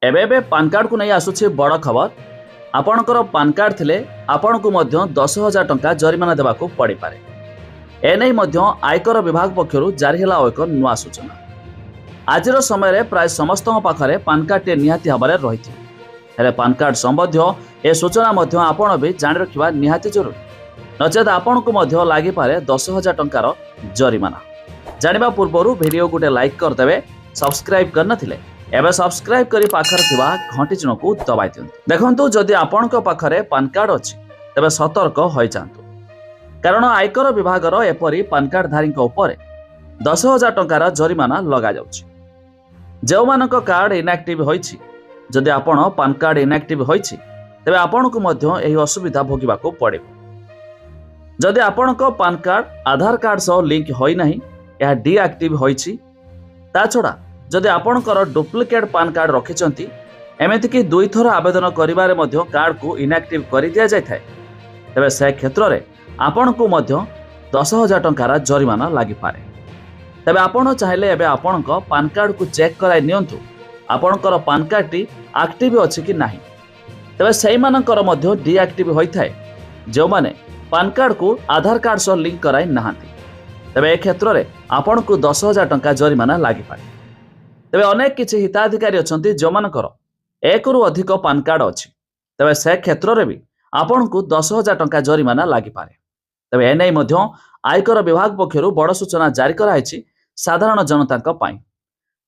एबे एबे PAN card को नहीं आसुछि बड़ खबर। आपणकर पान कार्ड थिले आपणकु मध्य 10,000 टंका जरिमाना देवाको पड़ी पारे। एनै मध्य आयकर विभाग पक्षरु जारी होला एक नुआ सूचना। आजिर समय प्राय समस्त पाखरे पान कार्ड टे निहाती भाବରେ रहिथि। हेले पान कार्ड संबंधी ए सूचना मध्य आपण भी जानि रखिबा निहाती जरूरी, नचेत आपणकु मध्य लागि पारे 10,000 टंकार जरिमाना। जानिबा पूर्वरु वीडियो गुटे लाइक करदेबे, सब्सक्राइब करनथिले एबे सब्सक्राइब करी पाखर थिबा घंटी चिन्ह को दबाई दियंतु। देखंतु जदि आपणक पाखरे पान कार्ड अछि तबे सतर्क होई जांतु, कारण आयकर विभागर एपरि पान कार्ड धारी उपरे 10,000 टंकार जरिमाना लगा जाउछि। जो मानक कार्ड इनएक्टिव होइछि, जदि आपण पान कार्ड इनएक्टिव होइछि तबे आपणकु मध्य एही असुविधा भोगिबाको पड़िबो। जदि आपणक पान कार्ड आधार कार्ड सह लिंक होई नाही, यह डीएक्टिव होइछि। ता छडा जदि आपणकर डुप्लिकेट पान कार्ड रखिचंती, एमिति कि 2 थर आवेदन करिबारे मध्य कार्ड को इनएक्टिव करि दिया जाय थाए, तबे से क्षेत्र रे आपणकु मध्य 10,000 टंकार जरिमाना लागि पारे। तबे आपण चाहिले एबे आपणक पान कार्ड को चेक कराई नियंतु आपणकर पान कार्ड टी एक्टिव अछि कि नाही। तबे सेहि मानकर मध्य डीएक्टिव होई थाए जो माने पान कार्ड को आधार कार्ड सह लिंक कराई नाहांती। तबे ए क्षेत्र रे आपणकु 10,000 टंका जरिमाना लागि पारे। तबे अनेक किछि हिताधिकारी अछंती जो मानकर 1 रु अधिक पान कार्ड अछि, तबे से क्षेत्र रे भी आपणकु 10,000 टंका जरिमाना लागि पारे। तबे एनै मध्य आयकर विभाग पक्षरु बड़ सूचना जारी कराइछि साधारण जनताक पई।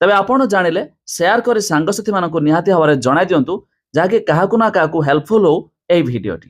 तबे आपण जानिले शेयर करी सांगसाथी मानकु निहाती भाବରେ जणाइ दियंतु, जाके काहाकु ना काहाकु हेल्पफुल हो एई भिडियोटी।